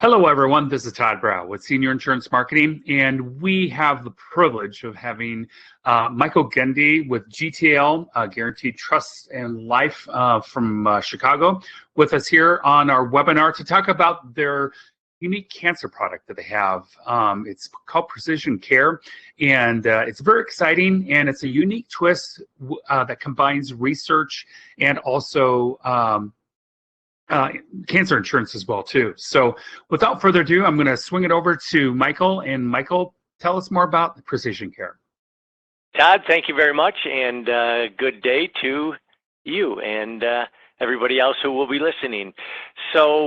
Hello, everyone. This is Todd Brow with Senior Insurance Marketing, and we have the privilege of having Michael Gende with GTL, Guarentee Trust and Life from Chicago, with us here on our webinar to talk about their unique cancer product that they have. It's called Precision Care, and it's very exciting, and it's a unique twist that combines research and also cancer insurance as well too. So without further ado, I'm going to swing it over to Michael. And Michael, tell us more about Precision Care. Todd, thank you very much, and good day to you and everybody else who will be listening. So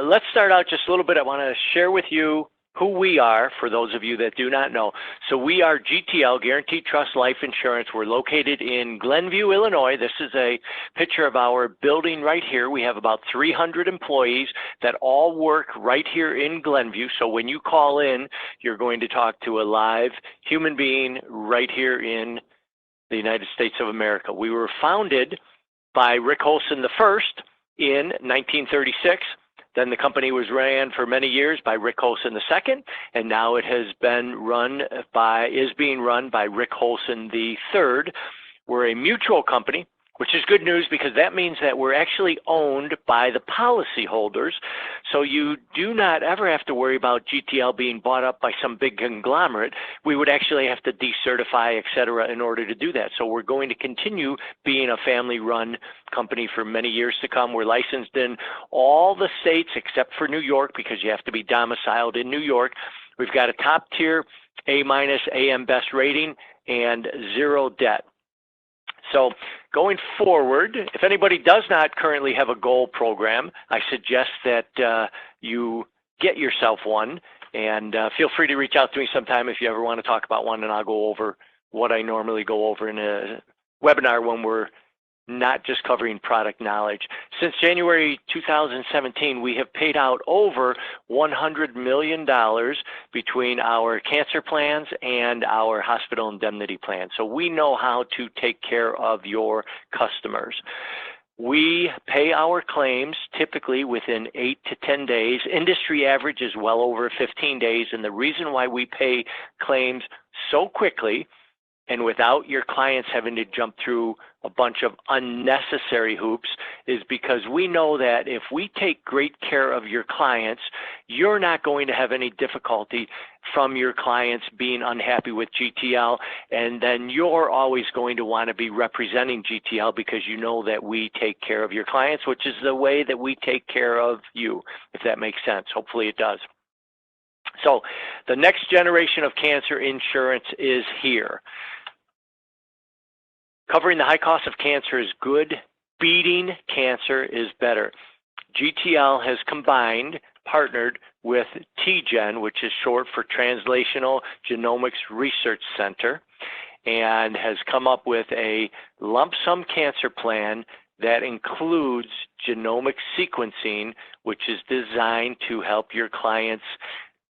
let's start out just a little bit. I want to share with you who we are, for those of you that do not know. So we are GTL, Guarentee Trust Life Insurance. We're located in Glenview, Illinois. This is a picture of our building right here. We have about 300 employees that all work right here in Glenview. So when you call in, you're going to talk to a live human being right here in the United States of America. We were founded by Rick Holson I in 1936. Then the company was ran for many years by Rick Holson II, and now it has been being run by Rick Holson III. We're a mutual company, which is good news because that means that we're actually owned by the policyholders. So you do not ever have to worry about GTL being bought up by some big conglomerate. We would actually have to decertify, et cetera, in order to do that. So we're going to continue being a family-run company for many years to come. We're licensed in all the states except for New York because you have to be domiciled in New York. We've got a top tier A- AM Best rating and zero debt. So going forward, if anybody does not currently have a goal program, I suggest that you get yourself one, and feel free to reach out to me sometime if you ever want to talk about one, and I'll go over what I normally go over in a webinar when we're not just covering product knowledge. Since January 2017, we have paid out over $100 million between our cancer plans and our hospital indemnity plan. So we know how to take care of your customers. We pay our claims typically within 8 to 10 days. Industry average is well over 15 days. And the reason why we pay claims so quickly and without your clients having to jump through a bunch of unnecessary hoops is because we know that if we take great care of your clients, you're not going to have any difficulty from your clients being unhappy with GTL, and then you're always going to want to be representing GTL because you know that we take care of your clients, which is the way that we take care of you, if that makes sense. Hopefully it does. So the next generation of cancer insurance is here. Covering the high cost of cancer is good. Beating cancer is better. GTL has partnered with TGen, which is short for Translational Genomics Research Center, and has come up with a lump sum cancer plan that includes genomic sequencing, which is designed to help your clients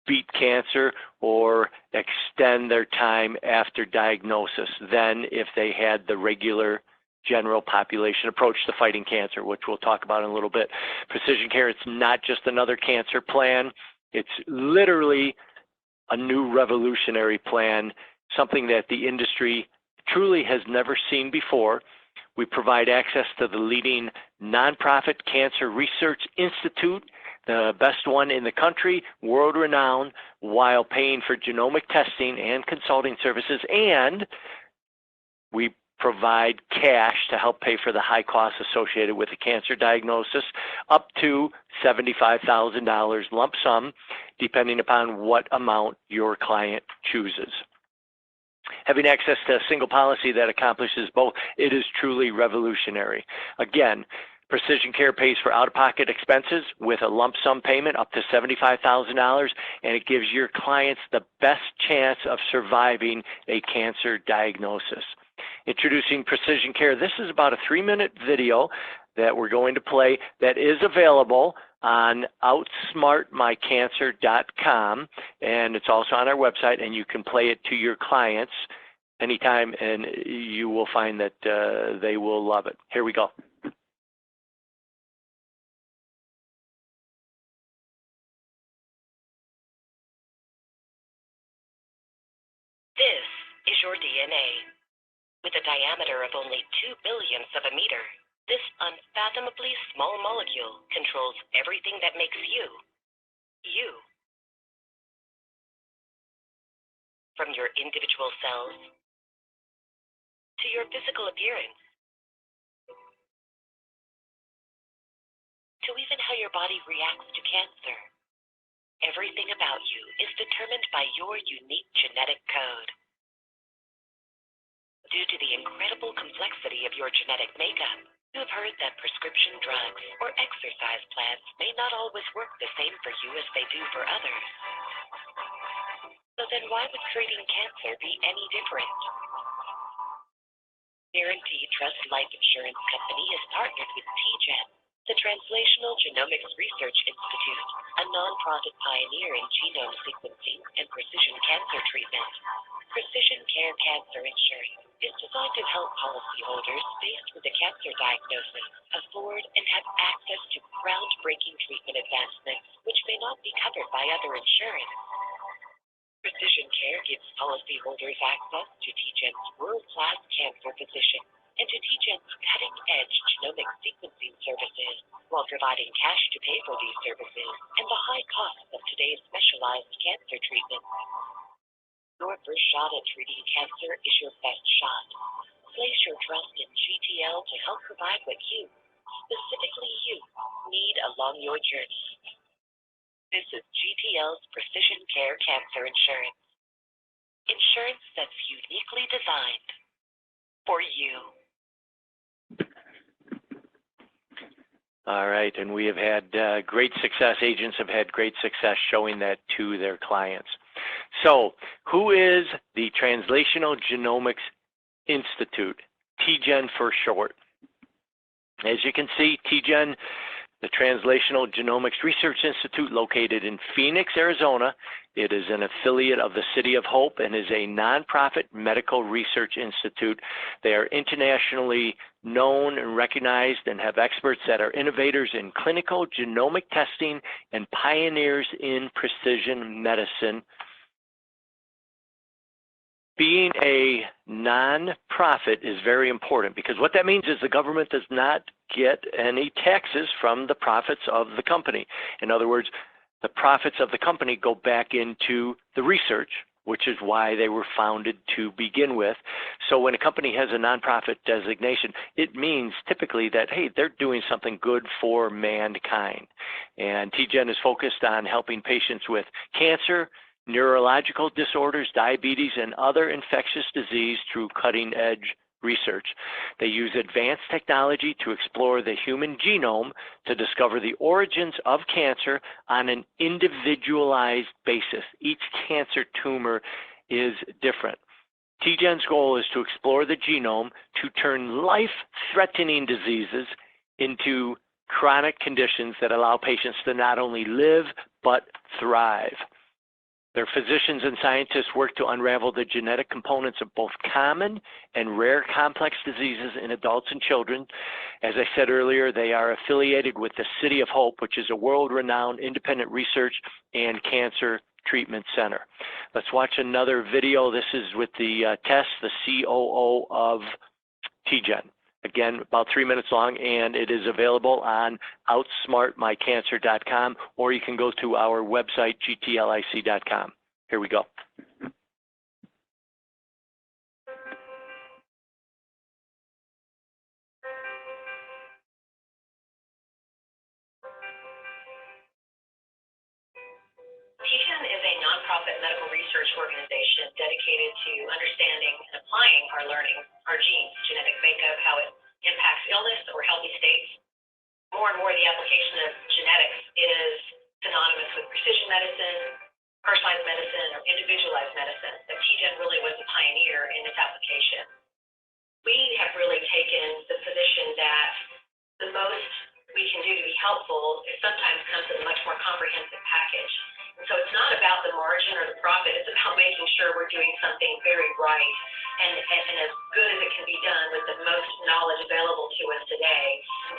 beat cancer or extend their time after diagnosis than if they had the regular general population approach to fighting cancer, which we'll talk about in a little bit. Precision Care, it's not just another cancer plan. It's literally a new revolutionary plan, something that the industry truly has never seen before. We provide access to the leading nonprofit cancer research institute, the best one in the country, world-renowned, while paying for genomic testing and consulting services, and we provide cash to help pay for the high costs associated with a cancer diagnosis, up to $75,000 lump sum, depending upon what amount your client chooses. Having access to a single policy that accomplishes both, it is truly revolutionary. Again, Precision Care pays for out-of-pocket expenses with a lump sum payment up to $75,000, and it gives your clients the best chance of surviving a cancer diagnosis. Introducing Precision Care. This is about a 3-minute video that we're going to play that is available on outsmartmycancer.com, and it's also on our website, and you can play it to your clients anytime, and you will find that they will love it. Here we go. your DNA. With a diameter of only 2 billionths of a meter, this unfathomably small molecule controls everything that makes you, you. From your individual cells to your physical appearance, to even how your body reacts to cancer. Everything about you is determined by your unique genetic code. Due to the incredible complexity of your genetic makeup, you have heard that prescription drugs or exercise plans may not always work the same for you as they do for others. So then why would treating cancer be any different? Guarentee Trust Life Insurance Company is partnered with TGen, the Translational Genomics Research Institute, a nonprofit pioneer in genome sequencing and precision cancer treatment. Precision Care Cancer Insurance is designed to help policyholders faced with a cancer diagnosis afford and have access to groundbreaking treatment advancements which may not be covered by other insurance. Precision Care gives policyholders access to TGen's world-class cancer physician and to TGen's cutting-edge genomic sequencing services while providing cash to pay for these services and the high costs of today's specialized cancer treatment. Your first shot at treating cancer is your best shot. Place your trust in GTL to help provide what you, specifically you, need along your journey. This is GTL's Precision Care Cancer Insurance. Insurance that's uniquely designed for you. All right, and we have had great success. Agents have had great success showing that to their clients. So, who is the Translational Genomics Institute, TGen for short? As you can see, TGen, the Translational Genomics Research Institute, located in Phoenix, Arizona. It is an affiliate of the City of Hope and is a nonprofit medical research institute. They are internationally known and recognized and have experts that are innovators in clinical genomic testing and pioneers in precision medicine. Being a nonprofit is very important because what that means is the government does not get any taxes from the profits of the company. In other words, the profits of the company go back into the research, which is why they were founded to begin with. So when a company has a nonprofit designation, it means typically that, hey, they're doing something good for mankind. And TGen is focused on helping patients with cancer, neurological disorders, diabetes, and other infectious disease through cutting-edge research. They use advanced technology to explore the human genome to discover the origins of cancer on an individualized basis. Each cancer tumor is different. TGen's goal is to explore the genome to turn life-threatening diseases into chronic conditions that allow patients to not only live but thrive. Their physicians and scientists work to unravel the genetic components of both common and rare complex diseases in adults and children. As I said earlier, they are affiliated with the City of Hope, which is a world-renowned independent research and cancer treatment center. Let's watch another video. This is with the Tess, the COO of TGen. Again, about 3 minutes long, and it is available on outsmartmycancer.com, or you can go to our website, gtlic.com. Here we go. TGen is a nonprofit medical research organization dedicated to understanding and applying our learning, our genes, genetic makeup, how it impacts illness or healthy states. More and more, the application of genetics is synonymous with precision medicine, personalized medicine, or individualized medicine. But TGen really was a pioneer in its application. We have really taken the position that the most we can do to be helpful is sometimes comes in a much more comprehensive package. And so it's not about the margin or the profit, it's about making sure we're doing something very right and as good as it can be done with the most knowledge available to us today,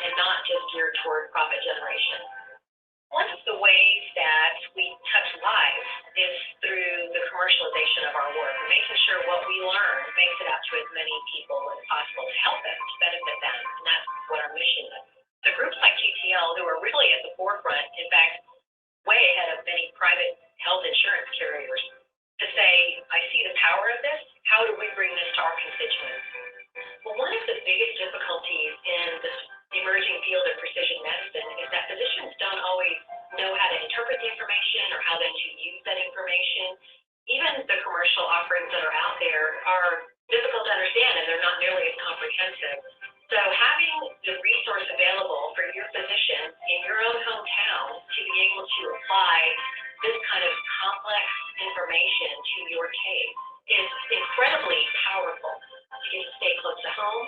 and not just geared toward profit generation. One of the ways that we touch lives is through the commercialization of our work, making sure what we learn interpret the information or how then to use that information. Even the commercial offerings that are out there are difficult to understand, and they're not nearly as comprehensive. So having the resource available for your physician in your own hometown to be able to apply this kind of complex information to your case is incredibly powerful. You get to stay close to home.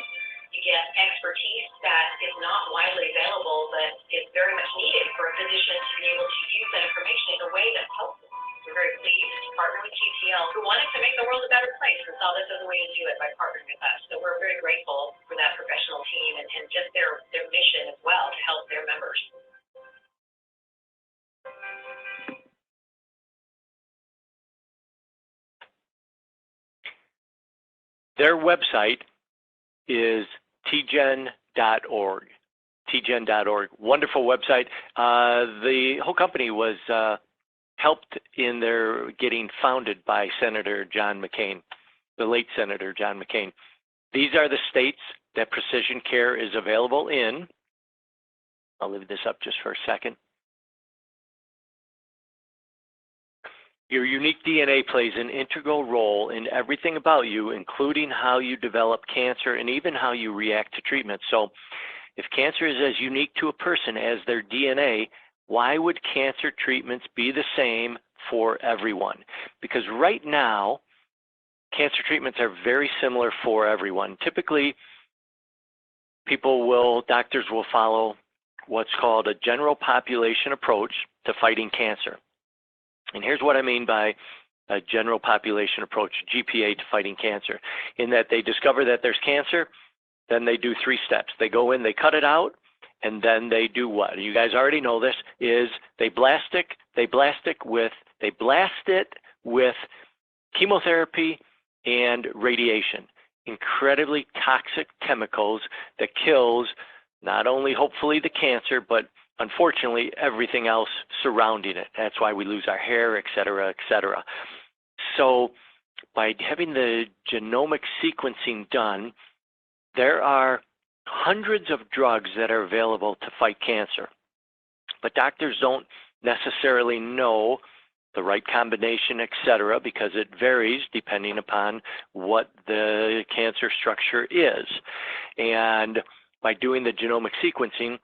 You get expertise that is not widely available, but is very much needed for a physician to be able to use that information in a way that's helpful. We're very pleased to partner with GTL, who wanted to make the world a better place and saw this as a way to do it by partnering with us. So we're very grateful for that professional team and just their mission as well to help their members. Their website is tgen.org. tgen.org. Wonderful website. The whole company was helped in their getting founded by Senator John McCain, the late Senator John McCain. These are the states that precision care is available in. I'll leave this up just for a second. Your unique DNA plays an integral role in everything about you, including how you develop cancer and even how you react to treatment. So if cancer is as unique to a person as their DNA, why would cancer treatments be the same for everyone? Because right now, cancer treatments are very similar for everyone. Typically, doctors will follow what's called a general population approach to fighting cancer. And here's what I mean by a general population approach, GPA, to fighting cancer, in that they discover that there's cancer, then they do 3 steps. They go in, they cut it out, and then they do what? You guys already know this, is they blast it with chemotherapy and radiation, incredibly toxic chemicals that kills not only hopefully the cancer, but unfortunately everything else surrounding it. That's why we lose our hair, et cetera, et cetera. So by having the genomic sequencing done, there are hundreds of drugs that are available to fight cancer, but doctors don't necessarily know the right combination, et cetera, because it varies depending upon what the cancer structure is. And by doing the genomic sequencing,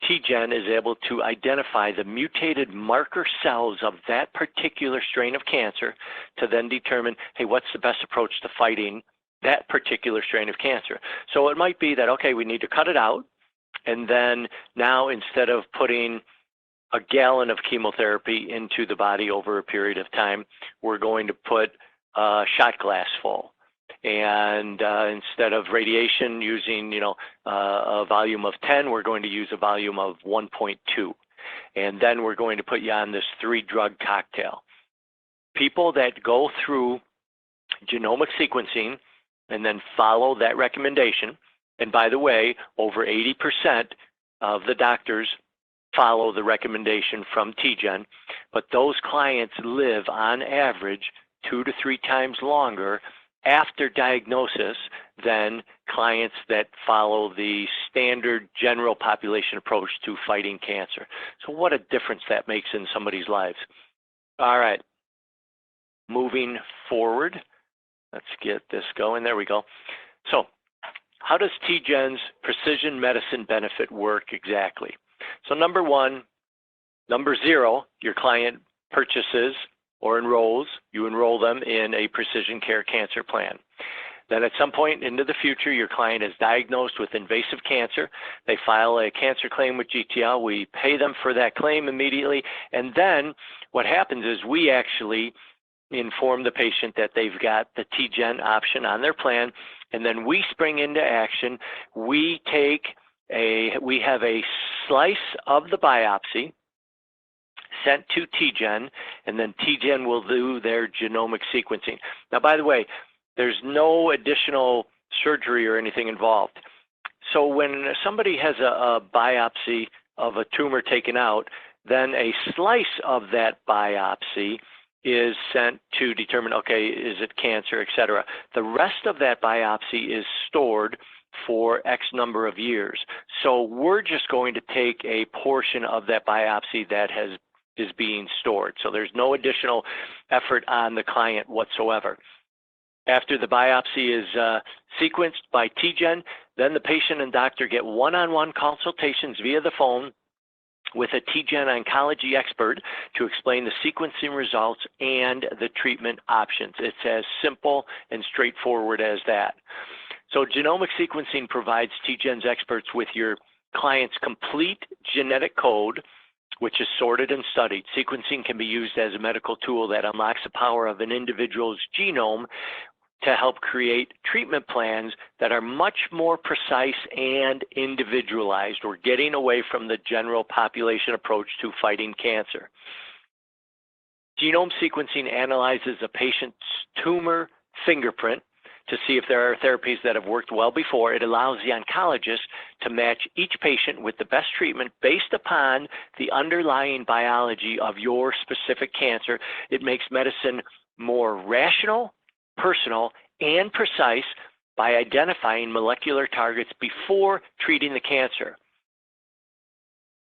TGen is able to identify the mutated marker cells of that particular strain of cancer to then determine, hey, what's the best approach to fighting that particular strain of cancer. So it might be that, okay, we need to cut it out, and then now instead of putting a gallon of chemotherapy into the body over a period of time, we're going to put a shot glass full. And instead of radiation using, a volume of 10, we're going to use a volume of 1.2. And then we're going to put you on this 3-drug cocktail. People that go through genomic sequencing and then follow that recommendation, and by the way, over 80% of the doctors follow the recommendation from TGen, but those clients live on average 2 to 3 times longer after diagnosis than clients that follow the standard general population approach to fighting cancer. So what a difference that makes in somebody's lives. All right, moving forward, let's get this going. There we go. So how does TGen's precision medicine benefit work exactly? So number 0, your client purchases or enrolls, you enroll them in a precision care cancer plan. Then at some point into the future, your client is diagnosed with invasive cancer. They file a cancer claim with GTL. We pay them for that claim immediately. And then what happens is we actually inform the patient that they've got the TGen option on their plan. And then we spring into action. We have a slice of the biopsy sent to TGen, and then TGen will do their genomic sequencing. Now, by the way, there's no additional surgery or anything involved. So when somebody has a biopsy of a tumor taken out, then a slice of that biopsy is sent to determine, okay, is it cancer, et cetera. The rest of that biopsy is stored for X number of years. So we're just going to take a portion of that biopsy that has is being stored. So there's no additional effort on the client whatsoever. After the biopsy is sequenced by TGen, then the patient and doctor get one-on-one consultations via the phone with a TGen oncology expert to explain the sequencing results and the treatment options. It's as simple and straightforward as that. So genomic sequencing provides TGen's experts with your client's complete genetic code, which is sorted and studied. Sequencing can be used as a medical tool that unlocks the power of an individual's genome to help create treatment plans that are much more precise and individualized. We're getting away from the general population approach to fighting cancer. Genome sequencing analyzes a patient's tumor fingerprint to see if there are therapies that have worked well before. It allows the oncologist to match each patient with the best treatment based upon the underlying biology of your specific cancer. It makes medicine more rational, personal, and precise by identifying molecular targets before treating the cancer.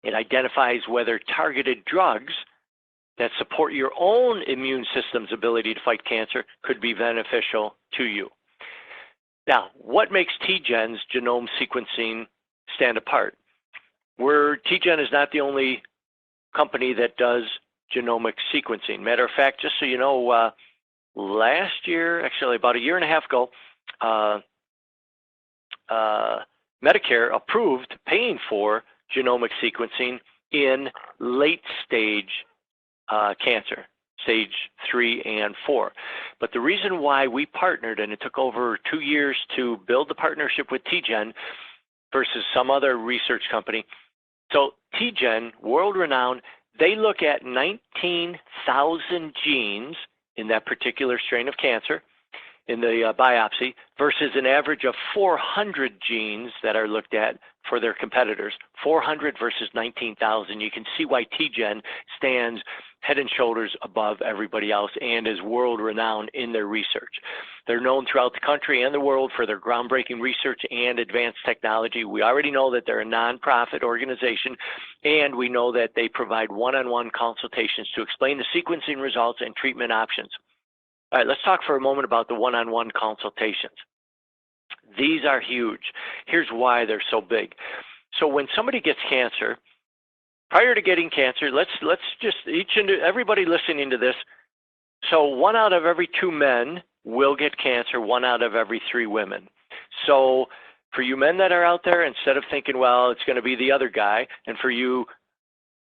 It identifies whether targeted drugs that support your own immune system's ability to fight cancer could be beneficial to you. Now, what makes TGen's genome sequencing stand apart? TGen is not the only company that does genomic sequencing. Matter of fact, just so you know, last year, actually about a year and a half ago, Medicare approved paying for genomic sequencing in late stage cancer, stage 3 and 4. But the reason why we partnered, and it took over 2 years to build the partnership with TGen versus some other research company. So TGen, world-renowned, they look at 19,000 genes in that particular strain of cancer in the biopsy versus an average of 400 genes that are looked at for their competitors. 400 versus 19,000. You can see why TGen stands head and shoulders above everybody else and is world-renowned in their research. They're known throughout the country and the world for their groundbreaking research and advanced technology. We already know that they're a nonprofit organization, and we know that they provide one-on-one consultations to explain the sequencing results and treatment options. All right, let's talk for a moment about the one-on-one consultations. These are huge. Here's why they're so big. So when somebody gets cancer, prior to getting cancer, let's just everybody listening to this. So 1 out of every 2 men will get cancer, 1 out of every 3 women. So for you men that are out there, instead of thinking, well, it's going to be the other guy, and for you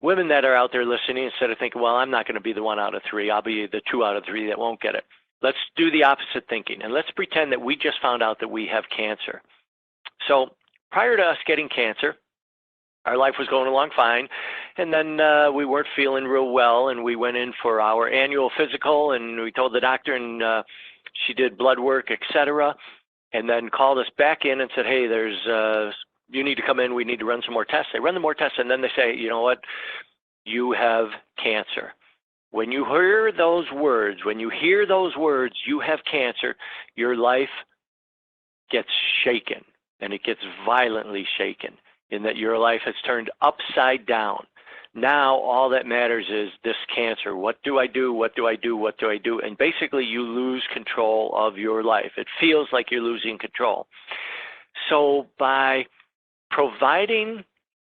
women that are out there listening, instead of thinking, well, I'm not going to be the 1 out of 3, I'll be the 2 out of 3 that won't get it. Let's do the opposite thinking, and let's pretend that we just found out that we have cancer. So prior to us getting cancer, our life was going along fine, and then we weren't feeling real well, and we went in for our annual physical, and we told the doctor, and she did blood work, etc., and then called us back in and said, hey, you need to come in, we need to run some more tests. They run the more tests, and then they say, you know what, you have cancer. When you hear those words, you have cancer, your life gets shaken, and it gets violently shaken, in that your life has turned upside down. Now all that matters is this cancer. What do I do? What do I do? What do I do? And basically you lose control of your life. It feels like you're losing control. So by providing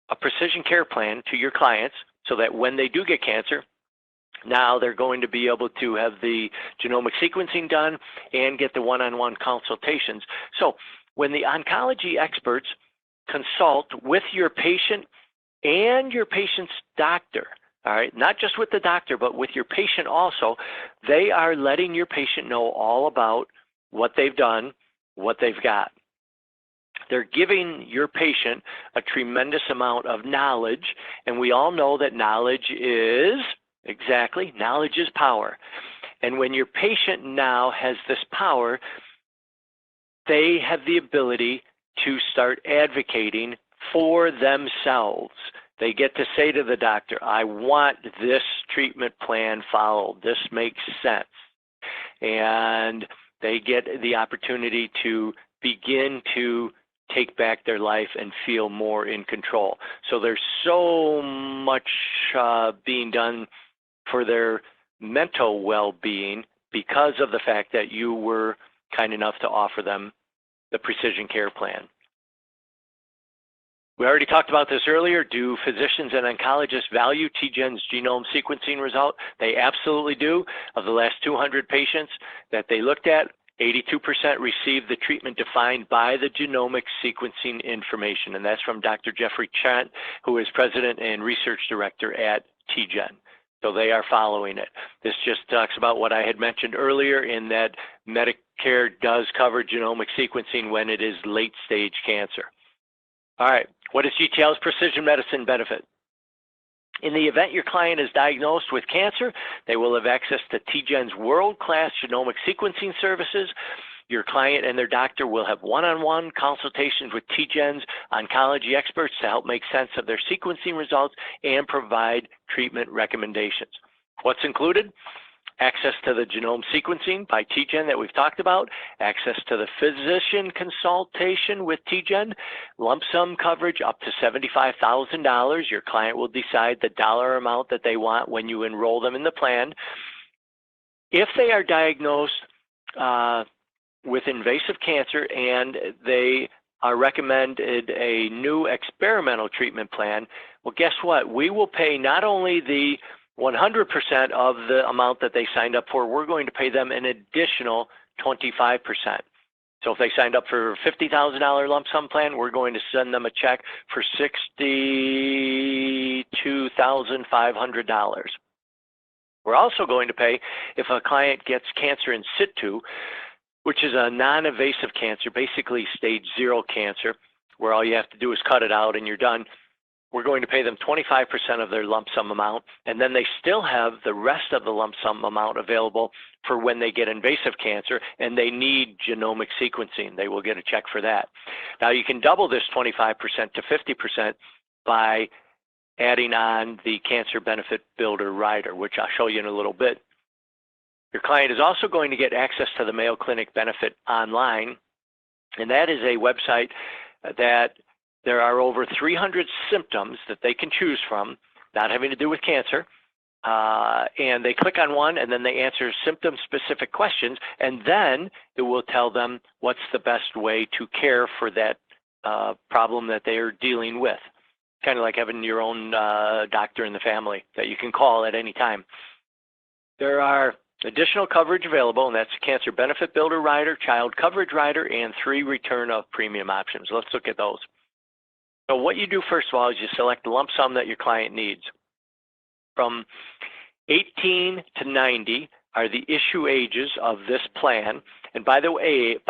a precision care plan to your clients so that when they do get cancer, now they're going to be able to have the genomic sequencing done and get the one-on-one consultations. So when the oncology experts consult with your patient and your patient's doctor, all right, not just with the doctor, but with your patient also, they are letting your patient know all about what they've done, what they've got. They're giving your patient a tremendous amount of knowledge, and we all know that knowledge is power. And when your patient now has this power, they have the ability to start advocating for themselves. They get to say to the doctor, I want this treatment plan followed. This makes sense. And they get the opportunity to begin to take back their life and feel more in control. So there's so much being done for their mental well-being because of the fact that you were kind enough to offer them the precision care plan. We already talked about this earlier. Do physicians and oncologists value TGen's genome sequencing result? They absolutely do. Of the last 200 patients that they looked at, 82% received the treatment defined by the genomic sequencing information, and that's from Dr. Jeffrey Trent, who is President and Research Director at TGen. So they are following it. This just talks about what I had mentioned earlier in that Medicare does cover genomic sequencing when it is late-stage cancer. All right, what is GTL's precision medicine benefit? In the event your client is diagnosed with cancer, they will have access to TGen's world-class genomic sequencing services. Your client and their doctor will have one-on-one consultations with TGen's oncology experts to help make sense of their sequencing results and provide treatment recommendations. What's included? Access to the genome sequencing by TGen that we've talked about, access to the physician consultation with TGen, lump sum coverage up to $75,000. Your client will decide the dollar amount that they want when you enroll them in the plan. If they are diagnosed with invasive cancer and they are recommended a new experimental treatment plan, well, guess what? We will pay not only the 100% of the amount that they signed up for, we're going to pay them an additional 25%. So if they signed up for a $50,000 lump sum plan, we're going to send them a check for $62,500. We're also going to pay if a client gets cancer in situ, which is a non-invasive cancer, basically stage 0 cancer, where all you have to do is cut it out and you're done. We're going to pay them 25% of their lump sum amount, and then they still have the rest of the lump sum amount available for when they get invasive cancer and they need genomic sequencing. They will get a check for that. Now, you can double this 25% to 50% by adding on the Cancer Benefit Builder rider, which I'll show you in a little bit. Your client is also going to get access to the Mayo Clinic Benefit Online, and that is a website that there are over 300 symptoms that they can choose from, not having to do with cancer, and they click on one and then they answer symptom-specific questions, and then it will tell them what's the best way to care for that problem that they are dealing with. Kind of like having your own doctor in the family that you can call at any time. There are additional coverage available, and that's Cancer Benefit Builder rider, Child Coverage rider, and 3 return of premium options. Let's look at those. So what you do first of all is you select the lump sum that your client needs. From 18 to 90 are the issue ages of this plan. And by the way,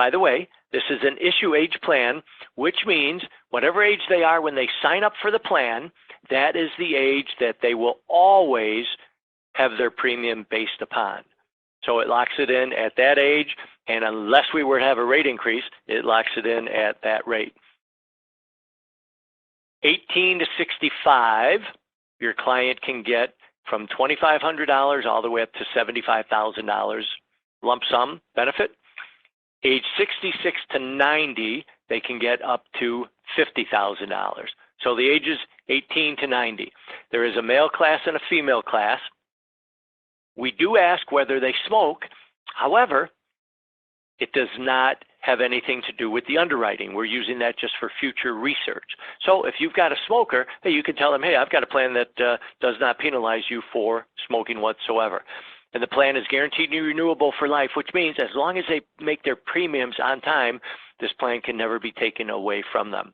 this is an issue age plan, which means whatever age they are when they sign up for the plan, that is the age that they will always have their premium based upon. So it locks it in at that age, and unless we were to have a rate increase, it locks it in at that rate. 18 to 65, your client can get from $2,500 all the way up to $75,000 lump sum benefit. Age 66 to 90, they can get up to $50,000. So the ages 18 to 90. There is a male class and a female class. We do ask whether they smoke. However, it does not have anything to do with the underwriting. We're using that just for future research. So if you've got a smoker, hey, you can tell them, hey, I've got a plan that does not penalize you for smoking whatsoever. And the plan is guaranteed renewable for life, which means as long as they make their premiums on time, this plan can never be taken away from them.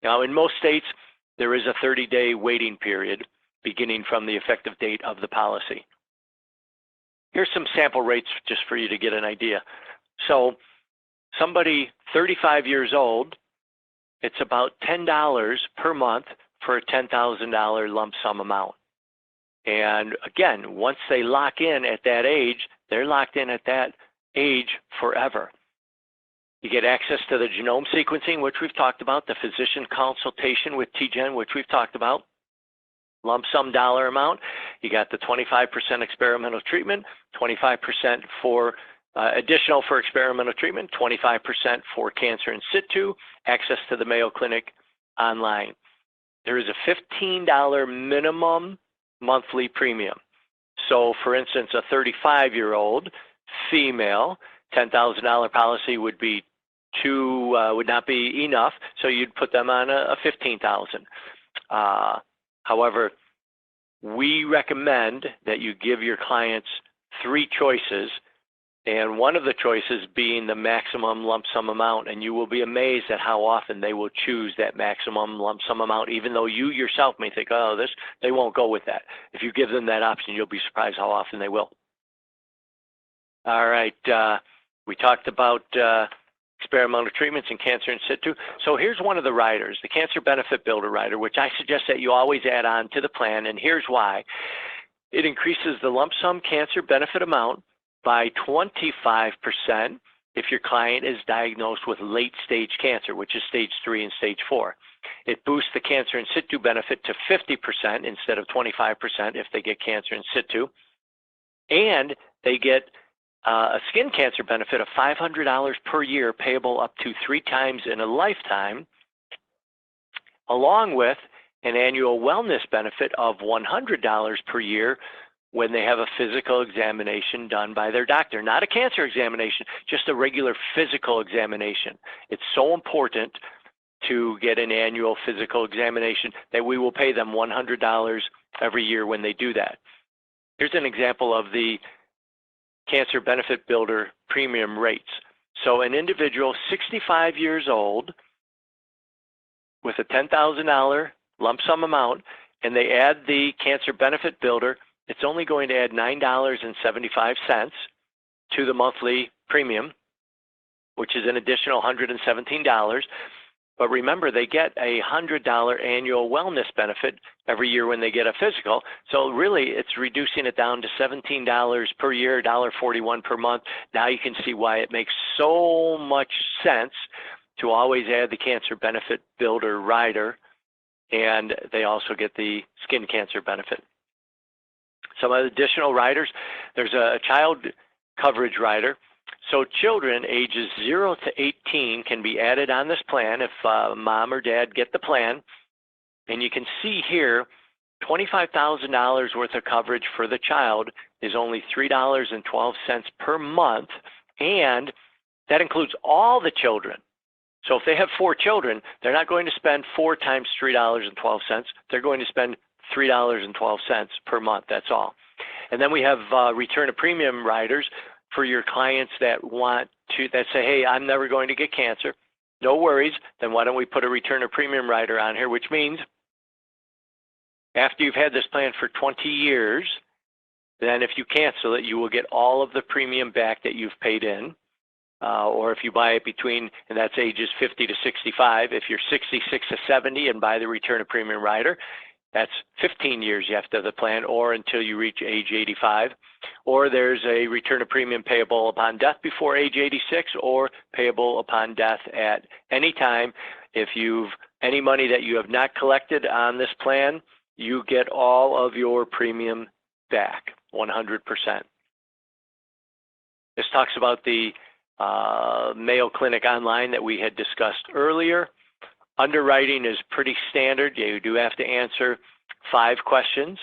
Now, in most states, there is a 30-day waiting period beginning from the effective date of the policy. Here's some sample rates just for you to get an idea. So somebody 35 years old, it's about $10 per month for a $10,000 lump sum amount. And again, once they lock in at that age, they're locked in at that age forever. You get access to the genome sequencing, which we've talked about, the physician consultation with TGen, which we've talked about, lump sum dollar amount. You got the 25% experimental treatment, 25% for Additional for experimental treatment, 25% for cancer in situ, access to the Mayo Clinic online. There is a $15 minimum monthly premium. So for instance, a 35-year-old female, $10,000 policy would be would not be enough, so you'd put them on a $15,000. However, we recommend that you give your clients 3 choices, and one of the choices being the maximum lump sum amount, and you will be amazed at how often they will choose that maximum lump sum amount, even though you yourself may think, oh, they won't go with that. If you give them that option, you'll be surprised how often they will. All right, we talked about experimental treatments and cancer in situ. So here's one of the riders, the Cancer Benefit Builder rider, which I suggest that you always add on to the plan, and here's why. It increases the lump sum cancer benefit amount by 25% if your client is diagnosed with late-stage cancer, which is stage 3 and stage 4. It boosts the cancer in situ benefit to 50% instead of 25% if they get cancer in situ. And they get a skin cancer benefit of $500 per year, payable up to 3 times in a lifetime, along with an annual wellness benefit of $100 per year when they have a physical examination done by their doctor. Not a cancer examination, just a regular physical examination. It's so important to get an annual physical examination that we will pay them $100 every year when they do that. Here's an example of the Cancer Benefit Builder premium rates. So an individual 65 years old with a $10,000 lump sum amount, and they add the Cancer Benefit Builder, it's only going to add $9.75 to the monthly premium, which is an additional $117. But remember, they get a $100 annual wellness benefit every year when they get a physical. So really, it's reducing it down to $17 per year, $1.41 per month. Now you can see why it makes so much sense to always add the Cancer Benefit Builder rider, and they also get the skin cancer benefit. Some additional riders, there's a child coverage rider. So children ages 0 to 18 can be added on this plan if mom or dad get the plan. And you can see here, $25,000 worth of coverage for the child is only $3.12 per month, and that includes all the children. So if they have 4 children, they're not going to spend 4 times $3.12. They're going to spend $3.12 per month, that's all. And then we have return of premium riders for your clients that say, hey, I'm never going to get cancer. No worries, then why don't we put a return of premium rider on here, which means after you've had this plan for 20 years, then if you cancel it, you will get all of the premium back that you've paid in. Or if you buy it between, and that's ages 50 to 65, if you're 66 to 70 and buy the return of premium rider, that's 15 years you have to have the plan, or until you reach age 85. Or there's a return of premium payable upon death before age 86, or payable upon death at any time. If any money that you have not collected on this plan, you get all of your premium back, 100%. This talks about the Mayo Clinic Online that we had discussed earlier. Underwriting is pretty standard. You do have to answer 5 questions,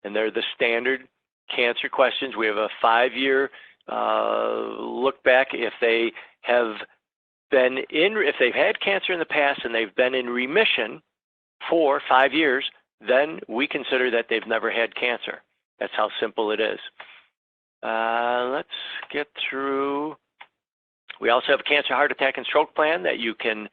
and they're the standard cancer questions. We have a 5-year look back. If they've had cancer in the past and they've been in remission for 5 years, then we consider that they've never had cancer. That's how simple it is. Let's get through. We also have a cancer, heart attack, and stroke plan that you can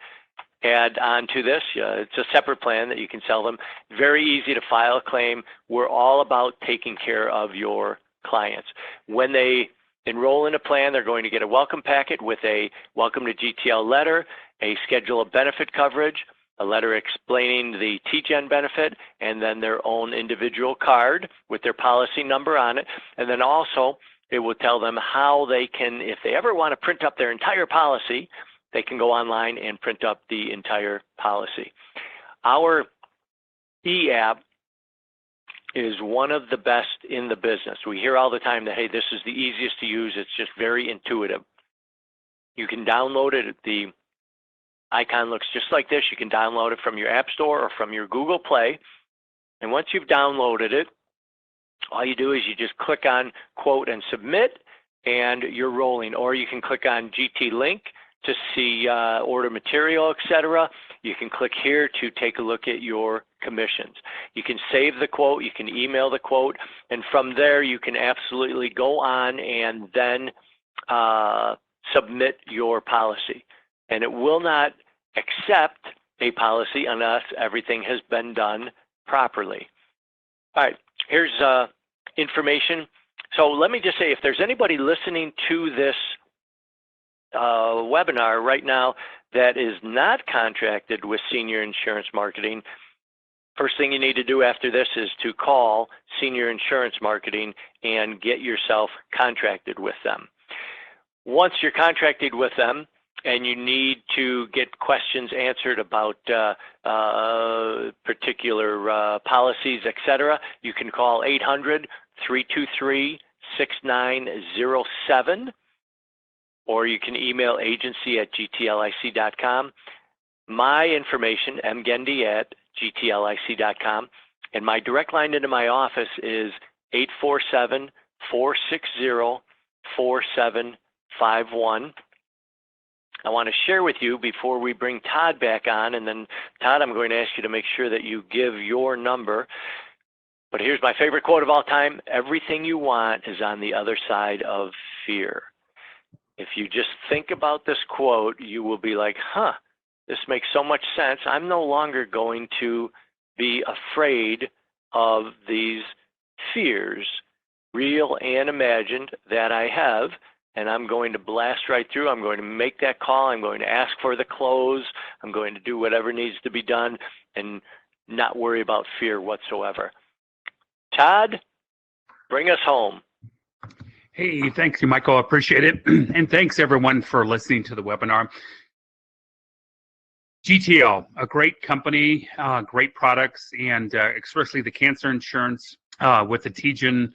add on to this. It's a separate plan that you can sell them. Very easy to file a claim. We're all about taking care of your clients. When they enroll in a plan, they're going to get a welcome packet with a welcome to GTL letter, a schedule of benefit coverage, a letter explaining the TGen benefit, and then their own individual card with their policy number on it. And then also, it will tell them how they can, if they ever want to print up their entire policy, they can go online and print up the entire policy. Our e-app is one of the best in the business. We hear all the time that, hey, this is the easiest to use. It's just very intuitive. You can download it. The icon looks just like this. You can download it from your App Store or from your Google Play. And once you've downloaded it, all you do is you just click on Quote and Submit, and you're rolling. Or you can click on GT Link to see order material, etc. You can click here to take a look at your commissions. You can save the quote, you can email the quote, and from there you can absolutely go on and then submit your policy. And it will not accept a policy unless everything has been done properly. All right, here's information. So let me just say, if there's anybody listening to this webinar right now that is not contracted with Senior Insurance Marketing, first thing you need to do after this is to call Senior Insurance Marketing and get yourself contracted with them. Once you're contracted with them and you need to get questions answered about particular policies, etc., you can call 800-323-6907. or you can email agency@gtlic.com. My information, mgende@gtlic.com, and my direct line into my office is 847-460-4751. I want to share with you before we bring Todd back on, and then Todd, I'm going to ask you to make sure that you give your number. But here's my favorite quote of all time: everything you want is on the other side of fear. If you just think about this quote, you will be like, huh, this makes so much sense. I'm no longer going to be afraid of these fears, real and imagined, that I have, and I'm going to blast right through. I'm going to make that call. I'm going to ask for the close. I'm going to do whatever needs to be done and not worry about fear whatsoever. Todd, bring us home. Hey, thanks you, Michael. I appreciate it. And thanks everyone for listening to the webinar. GTL, a great company, great products, and especially the cancer insurance with the TGen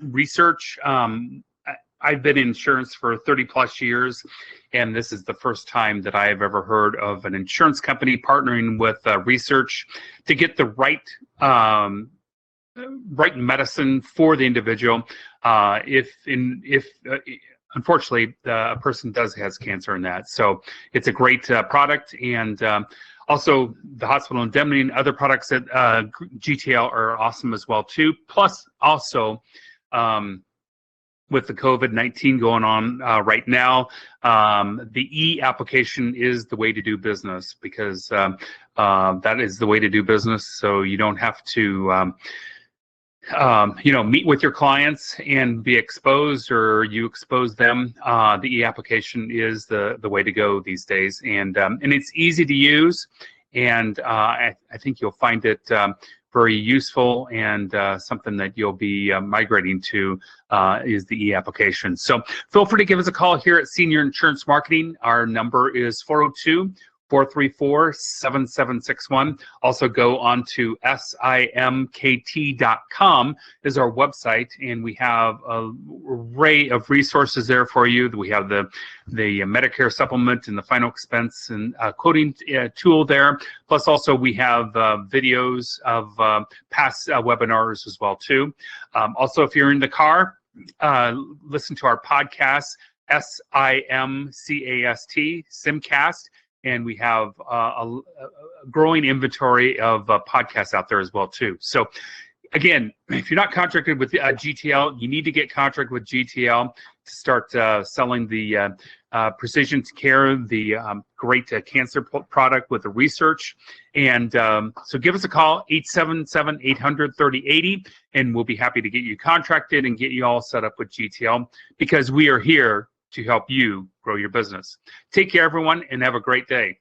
research. I've been in insurance for 30 plus years, and this is the first time that I have ever heard of an insurance company partnering with research to get the right medicine for the individual. If unfortunately a person has cancer in that, so it's a great product. And also the hospital indemnity and other products at GTL are awesome as well too. Plus also with the COVID-19 going on right now, the e-application is the way to do business, because that is the way to do business. So you don't have to meet with your clients and be exposed, or you expose them. The e-application is the way to go these days, and it's easy to use, and I think you'll find it very useful, and something that you'll be migrating to is the e-application. So feel free to give us a call here at Senior Insurance Marketing. Our number is 402-434-7761. Also go on to simkt.com is our website, and we have an array of resources there for you. We have the Medicare supplement and the final expense and quoting tool there. Plus also we have videos of past webinars as well too. Also, if you're in the car, listen to our podcast, Simcast, and we have a growing inventory of podcasts out there as well too. So again, if you're not contracted with GTL, you need to get contracted with GTL to start selling the precision care, the great cancer product with the research. And so give us a call, 877-800-3080, and we'll be happy to get you contracted and get you all set up with GTL, because we are here to help you grow your business. Take care, everyone, and have a great day.